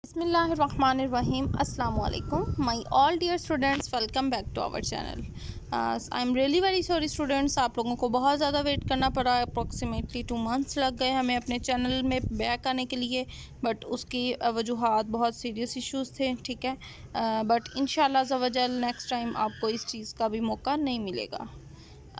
Bismillahirrahmanirrahim. Assalamu alaikum. My all dear students, welcome back to our channel. I am really very sorry students, आप लोगों को बहुत ज़्यादा wait करना पड़ा. अप्रॉक्सीमेटली 2 मंथ्स लग गए हमें अपने चैनल में बैक आने के लिए, बट उसकी वजूहात बहुत सीरियस इश्यूज़ थे. ठीक है, बट इंशाल्लाह ज़वजल नेक्स्ट टाइम आपको इस चीज़ का भी मौका नहीं मिलेगा.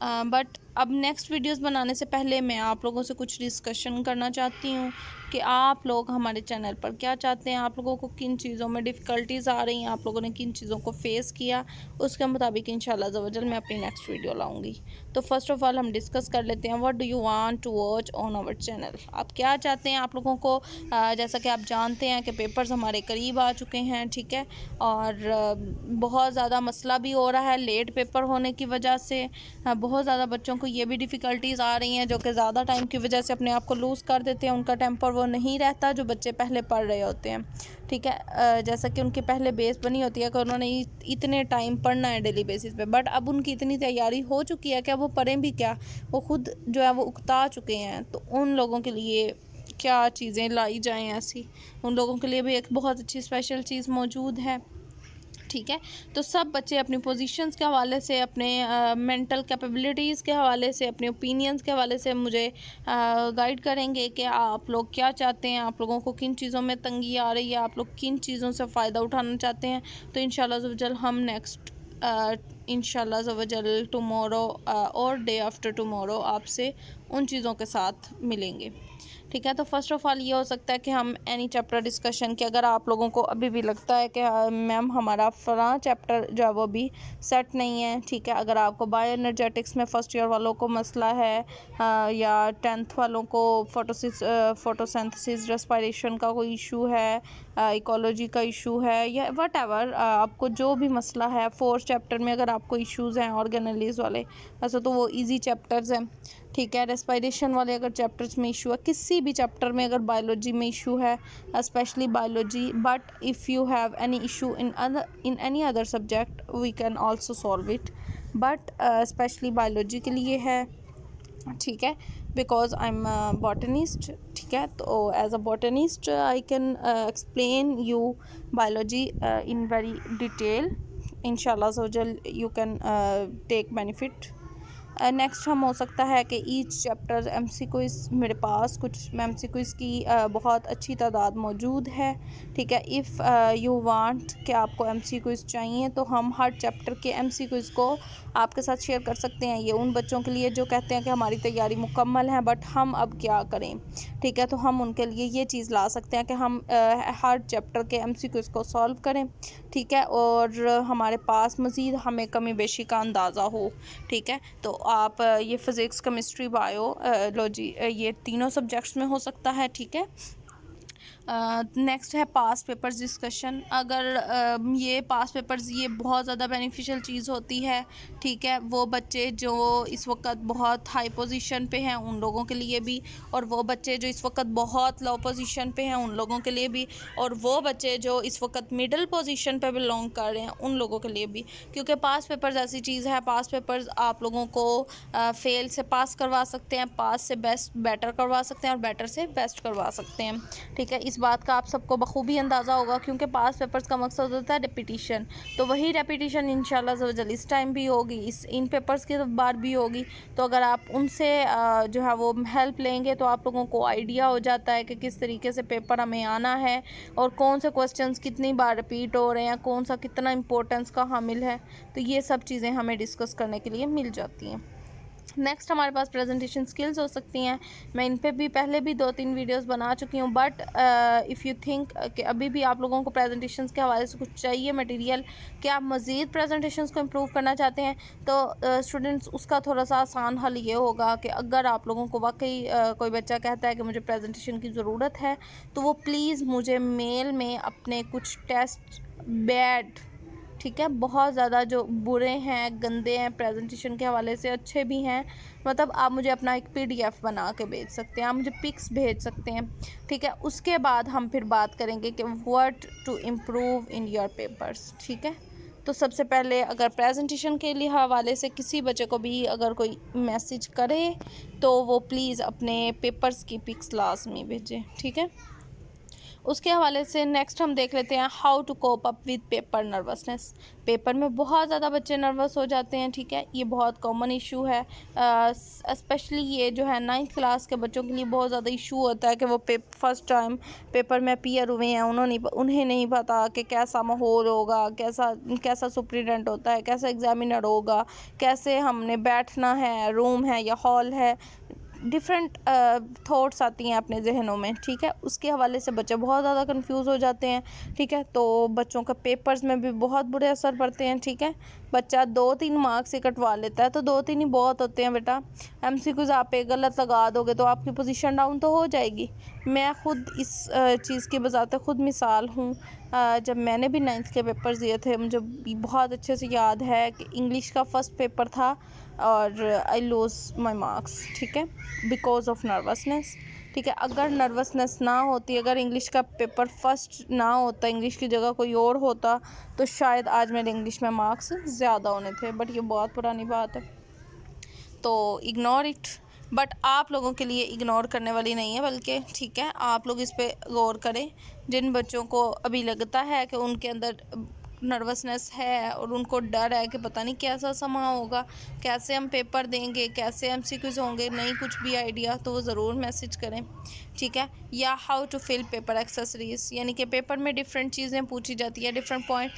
बट अब नेक्स्ट वीडियोस बनाने से पहले मैं आप लोगों से कुछ डिस्कशन करना चाहती हूँ कि आप लोग हमारे चैनल पर क्या चाहते हैं, आप लोगों को किन चीज़ों में डिफ़िकल्टीज़ आ रही हैं, आप लोगों ने किन चीज़ों को फ़ेस किया, उसके मुताबिक इंशाल्लाह ज़वजल मैं अपनी नेक्स्ट वीडियो लाऊंगी. तो फ़र्स्ट ऑफ़ ऑल हम डिस्कस कर लेते हैं, what do you want to watch on our channel. आप क्या चाहते हैं आप लोगों को. जैसा कि आप जानते हैं कि पेपर्स हमारे करीब आ चुके हैं. ठीक है, और बहुत ज़्यादा मसला भी हो रहा है लेट पेपर होने की वजह से. बहुत ज़्यादा बच्चों को ये भी डिफ़िकल्टीज़ आ रही हैं जो कि ज़्यादा टाइम की वजह से अपने आप को लूज़ कर देते हैं. उनका टेम्पर वो नहीं रहता जो बच्चे पहले पढ़ रहे होते हैं. ठीक है, जैसा कि उनकी पहले बेस बनी होती है कि उन्होंने इतने टाइम पढ़ना है डेली बेसिस पे, बट अब उनकी इतनी तैयारी हो चुकी है कि अब वो पढ़ें भी क्या, वो खुद जो है वो उकता चुके हैं. तो उन लोगों के लिए क्या चीज़ें लाई जाएँ ऐसी, उन लोगों के लिए भी एक बहुत अच्छी स्पेशल चीज़ मौजूद है. ठीक है, तो सब बच्चे अपनी पोजीशंस के हवाले से, अपने मेंटल कैपेबिलिटीज़ के हवाले से, अपने ओपिनियंस के हवाले से मुझे गाइड करेंगे कि आप लोग क्या चाहते हैं, आप लोगों को किन चीज़ों में तंगी आ रही है, आप लोग किन चीज़ों से फ़ायदा उठाना चाहते हैं. तो इंशाल्लाह ज़वजल हम नेक्स्ट इंशाल्लाह ज़वजल टुमारो और डे आफ्टर टुमारो आपसे उन चीज़ों के साथ मिलेंगे. ठीक है, तो फर्स्ट ऑफ़ ऑल ये हो सकता है कि हम एनी चैप्टर डिस्कशन कि अगर आप लोगों को अभी भी लगता है कि मैम हमारा फ़लाँ चैप्टर जो है वो भी सेट नहीं है. ठीक है, अगर आपको बायो एनर्जेटिक्स में फ़र्स्ट ईयर वालों को मसला है, या 10th वालों को फोटोसिंथेसिस रेस्पिरेशन का कोई इशू है, इकोलॉजी का इशू है, या वट एवर आपको जो भी मसला है, 4th चैप्टर में अगर आपको इश्यूज़ हैं ऑर्गेनेलिज़ वाले, वैसे तो वो ईजी चैप्टर्स हैं. ठीक है, रेस्पिरेशन वाले अगर चैप्टर्स में इशू है, किसी भी चैप्टर में अगर बायोलॉजी में इशू है, specially biology, but if you have any issue in any other subject we can also solve it, but specially biology के लिए है. ठीक है, बिकॉज आई एम बॉटनिस्ट. ठीक है, तो as a botanist I can explain you biology in very detail. इंशाल्लाह ज़वजल you can take benefit. Next हम हो सकता है कि ईच चैप्टर एमसी क्विज़, मेरे पास कुछ एमसी क्विज़ की बहुत अच्छी तादाद मौजूद है. ठीक है, इफ़ यू वांट कि आपको एमसी क्विज़ चाहिए तो हम हर चैप्टर के एमसी क्विज़ को आपके साथ शेयर कर सकते हैं. ये उन बच्चों के लिए जो कहते हैं कि हमारी तैयारी मुकम्मल है बट हम अब क्या करें. ठीक है, तो हम उनके लिए ये चीज़ ला सकते हैं कि हम हर चैप्टर के एमसी क्विज़ को सॉल्व करें. ठीक है, और हमारे पास मज़ीद हमें कमी बेशी का अंदाज़ा हो. ठीक है, तो आप ये फ़िज़िक्स, केमिस्ट्री, बायोलॉजी ये तीनों सब्जेक्ट्स में हो सकता है. ठीक है, नेक्स्ट है पास पेपर्स डिस्कशन. अगर ये पास पेपर्स ये बहुत ज़्यादा बेनिफिशियल चीज़ होती है. ठीक है, वो बच्चे जो इस वक्त बहुत हाई पोजीशन पे हैं उन लोगों के लिए भी, और वो बच्चे जो इस वक्त बहुत लो पोजीशन पे हैं उन लोगों के लिए भी, और वो बच्चे जो इस वक्त मिडिल पोजीशन पे बिलोंग कर रहे हैं उन लोगों के लिए भी. क्योंकि पास पेपर्स ऐसी चीज़ है, पास पेपर्स आप लोगों को फ़ेल से पास करवा सकते हैं, पास से बेस्ट बेटर करवा सकते हैं, और बेटर से बेस्ट करवा सकते हैं. ठीक है, इस बात का आप सबको बखूबी अंदाज़ा होगा क्योंकि पास पेपर्स का मकसद होता है रेपिटिशन. तो वही रेपिटिशन इंशाल्लाह ज़वजल इस टाइम भी होगी, इन पेपर्स की बार भी होगी. तो अगर आप उनसे जो है वो हेल्प लेंगे तो आप लोगों को आइडिया हो जाता है कि किस तरीके से पेपर हमें आना है, और कौन से क्वेश्चंस कितनी बार रिपीट हो रहे हैं, कौन सा कितना इंपॉर्टेंस का हामिल है. तो ये सब चीज़ें हमें डिस्कस करने के लिए मिल जाती हैं. नेक्स्ट हमारे पास प्रेजेंटेशन स्किल्स हो सकती हैं. मैं इन पे भी पहले भी 2-3 वीडियोस बना चुकी हूँ, बट इफ़ यू थिंक कि अभी भी आप लोगों को प्रेजेंटेशंस के हवाले से कुछ चाहिए मटेरियल, कि आप मज़ीद प्रेजेंटेशंस को इम्प्रूव करना चाहते हैं, तो स्टूडेंट्स उसका थोड़ा सा आसान हल ये होगा कि अगर आप लोगों को वाकई कोई बच्चा कहता है कि मुझे प्रेजेंटेशन की ज़रूरत है, तो वो प्लीज़ मुझे मेल में अपने कुछ टेस्ट बैड, ठीक है, बहुत ज़्यादा जो बुरे हैं, गंदे हैं प्रेजेंटेशन के हवाले से, अच्छे भी हैं, मतलब आप मुझे अपना एक पीडीएफ बना के भेज सकते हैं, आप मुझे पिक्स भेज सकते हैं. ठीक है, उसके बाद हम फिर बात करेंगे कि what to improve in your papers. ठीक है, तो सबसे पहले अगर प्रेजेंटेशन के लिए हवाले से किसी बच्चे को भी अगर कोई मैसेज करे तो वो प्लीज़ अपने पेपर्स की पिक्स लाजमी भेजें. ठीक है, उसके हवाले से नेक्स्ट हम देख लेते हैं how to cope up with paper nervousness. Paper में बहुत ज़्यादा बच्चे नर्वस हो जाते हैं, ठीक है, ये बहुत कॉमन इशू है। स्पेशली ये जो है 9th क्लास के बच्चों के लिए बहुत ज़्यादा इशू होता है कि वो फर्स्ट टाइम पेपर में अपीयर हुए हैं, उन्हें नहीं पता कि कैसा माहौल होगा, कैसा सुप्रिटेंडेंट होता है, कैसा एग्जामिनर होगा, कैसे हमने बैठना है, रूम है या हॉल है। डिफरेंट थॉट्स आती हैं अपने जहनों में, ठीक है। उसके हवाले से बच्चे बहुत ज़्यादा कंफ्यूज हो जाते हैं, ठीक है। तो बच्चों का पेपर्स में भी बहुत बुरे असर पड़ते हैं, ठीक है। बच्चा 2-3 मार्क्स ही कटवा लेता है, तो 2-3 ही बहुत होते हैं बेटा। MCQs आप एक गलत लगा दोगे तो आपकी पोजीशन डाउन तो हो जाएगी। मैं खुद इस चीज़ की बजाते खुद मिसाल हूँ। जब मैंने भी 9th के पेपर्स दिए थे, मुझे बहुत अच्छे से याद है कि इंग्लिश का फ़र्स्ट पेपर था और आई लूज़ माई मार्क्स, ठीक है, बिकॉज ऑफ नर्वसनेस, ठीक है। अगर नर्वसनेस ना होती, अगर इंग्लिश का पेपर फर्स्ट ना होता, इंग्लिश की जगह कोई और होता, तो शायद आज मेरे इंग्लिश में मार्क्स ज़्यादा होने थे, बट ये बहुत पुरानी बात है, तो इग्नोर इट। बट आप लोगों के लिए इग्नोर करने वाली नहीं है, बल्कि ठीक है, आप लोग इस पे गौर करें। जिन बच्चों को अभी लगता है कि उनके अंदर नर्वसनेस है और उनको डर है कि पता नहीं कैसा समा होगा, कैसे हम पेपर देंगे, कैसे MCQs होंगे, नहीं कुछ भी आइडिया, तो वो ज़रूर मैसेज करें, ठीक है। या how to fill paper accessories, यानी कि पेपर में डिफरेंट चीज़ें पूछी जाती है, डिफरेंट पॉइंट,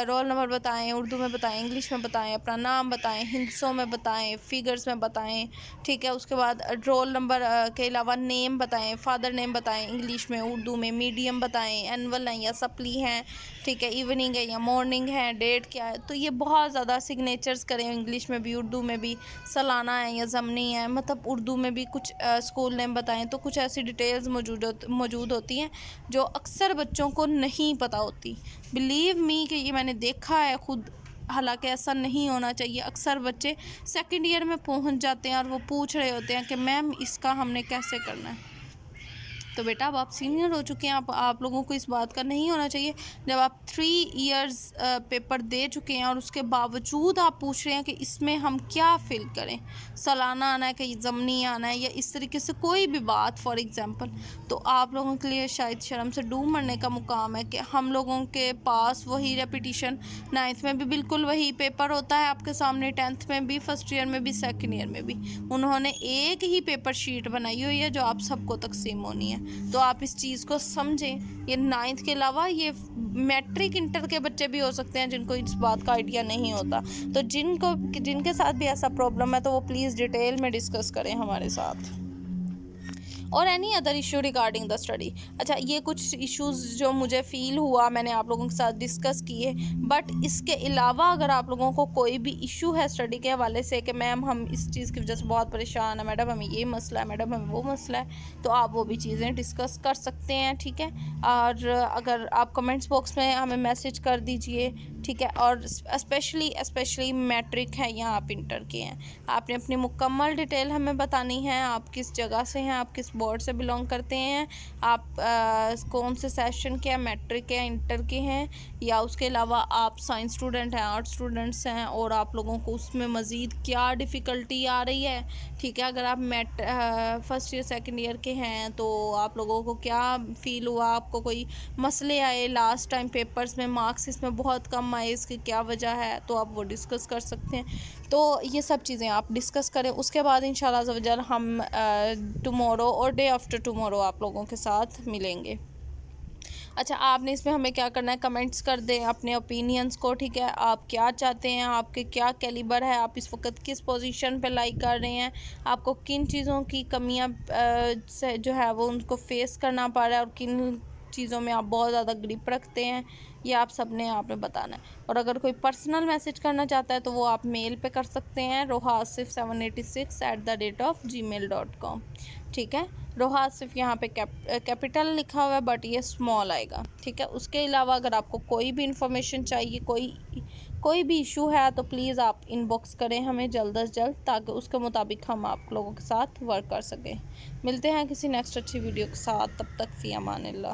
रोल नंबर बताएं, उर्दू में बताएं, इंग्लिश में बताएं, अपना नाम बताएं, हिंसों में बताएं, फिगर्स में बताएं, ठीक है। उसके बाद रोल नंबर के अलावा नेम बताएं, फादर नेम बताएं, इंग्लिश में, उर्दू में, मीडियम बताएं, एनुअल है या सप्ली हैं, ठीक है, इवनिंग है या मॉर्निंग है, डेट क्या है। तो ये बहुत ज़्यादा सिग्नेचर्स करें, इंग्लिश में भी, उर्दू में भी, सालाना है या ज़मनी है, मतलब उर्दू में भी कुछ स्कूल नेम बताएं। तो कुछ ऐसी डिटेल्स मौजूद होती हैं जो अक्सर बच्चों को नहीं पता होती। बिलीव मी कि ये मैंने देखा है खुद, हालांकि ऐसा नहीं होना चाहिए। अक्सर बच्चे सेकंड ईयर में पहुंच जाते हैं और वो पूछ रहे होते हैं कि मैम इसका हमने कैसे करना है। तो बेटा अब आप सीनियर हो चुके हैं, आप लोगों को इस बात का नहीं होना चाहिए। जब आप 3 इयर्स पेपर दे चुके हैं और उसके बावजूद आप पूछ रहे हैं कि इसमें हम क्या फ़िल करें, सालाना आना है कि ज़मनी आना है या इस तरीके से कोई भी बात फॉर एग्ज़ाम्पल, तो आप लोगों के लिए शायद शर्म से डूब मरने का मुकाम है कि हम लोगों के पास वही रेपिटिशन, 9th में भी बिल्कुल वही पेपर होता है आपके सामने, 10th में भी, फर्स्ट ईयर में भी, सेकेंड ईयर में भी। उन्होंने एक ही पेपर शीट बनाई हुई है जो आप सबको तकसीम होनी है। तो आप इस चीज़ को समझें। ये 9th के अलावा ये मैट्रिक इंटर के बच्चे भी हो सकते हैं जिनको इस बात का आइडिया नहीं होता। तो जिनके साथ भी ऐसा प्रॉब्लम है तो वो प्लीज़ डिटेल में डिस्कस करें हमारे साथ। और any other issue regarding the study. अच्छा, ये कुछ इश्यूज़ जो मुझे फ़ील हुआ मैंने आप लोगों के साथ डिस्कस किए, बट इसके अलावा अगर आप लोगों को कोई भी इशू है स्टडी के हवाले से कि मैम हम इस चीज़ की वजह से बहुत परेशान हैं, मैडम हमें ये मसला है, मैडम हमें वो मसला है, तो आप वो भी चीज़ें डिस्कस कर सकते हैं, ठीक है। और अगर आप कमेंट्स बॉक्स में हमें मैसेज कर दीजिए, ठीक है। और स्पेशली मैट्रिक है या आप इंटर के हैं, आपने अपनी मुकम्मल डिटेल हमें बतानी है। आप किस जगह से हैं, आप किस बोर्ड से बिलोंग करते हैं, आप कौन से सेशन के हैं, मैट्रिक के, इंटर के हैं, या उसके अलावा आप साइंस स्टूडेंट हैं, आर्ट स्टूडेंट्स हैं, और आप लोगों को उसमें मज़ीद क्या डिफ़िकल्टी आ रही है, ठीक है। अगर आप फर्स्ट ईयर सेकंड ईयर के हैं तो आप लोगों को क्या फ़ील हुआ, आपको कोई मसले आए लास्ट टाइम पेपर्स में, मार्क्स इसमें बहुत कम आए, इसकी क्या वजह है, तो आप वो डिस्कस कर सकते हैं। तो ये सब चीज़ें आप डिस्कस करें। उसके बाद इंशाल्लाह अज़्ज़ा वजल हम टुमारो और डे आफ्टर टुमारो आप लोगों के साथ मिलेंगे। अच्छा, आपने इसमें हमें क्या करना है, कमेंट्स कर दें अपने ओपिनियंस को, ठीक है। आप क्या चाहते हैं, आपके क्या कैलिबर है, आप इस वक्त किस पोजीशन पे लाइक कर रहे हैं, आपको किन चीज़ों की कमियां से जो है वो उनको फेस करना पड़ रहा है, और किन चीज़ों में आप बहुत ज़्यादा ग्रिप रखते हैं, ये आप सबने आपने बताना है। और अगर कोई पर्सनल मैसेज करना चाहता है तो वो आप मेल पे कर सकते हैं, rohaasif786@gmail.com, ठीक है। रोहासिफ यहाँ पे कैपिटल लिखा हुआ है बट ये स्मॉल आएगा, ठीक है। उसके अलावा अगर आपको कोई भी इंफॉर्मेशन चाहिए, कोई भी इशू है, तो प्लीज़ आप इनबॉक्स करें हमें जल्द अज जल्द, ताकि उसके मुताबिक हम आप लोगों के साथ वर्क कर सकें। मिलते हैं किसी नेक्स्ट अच्छी वीडियो के साथ, तब तक फ़ी अमानिल्लाह।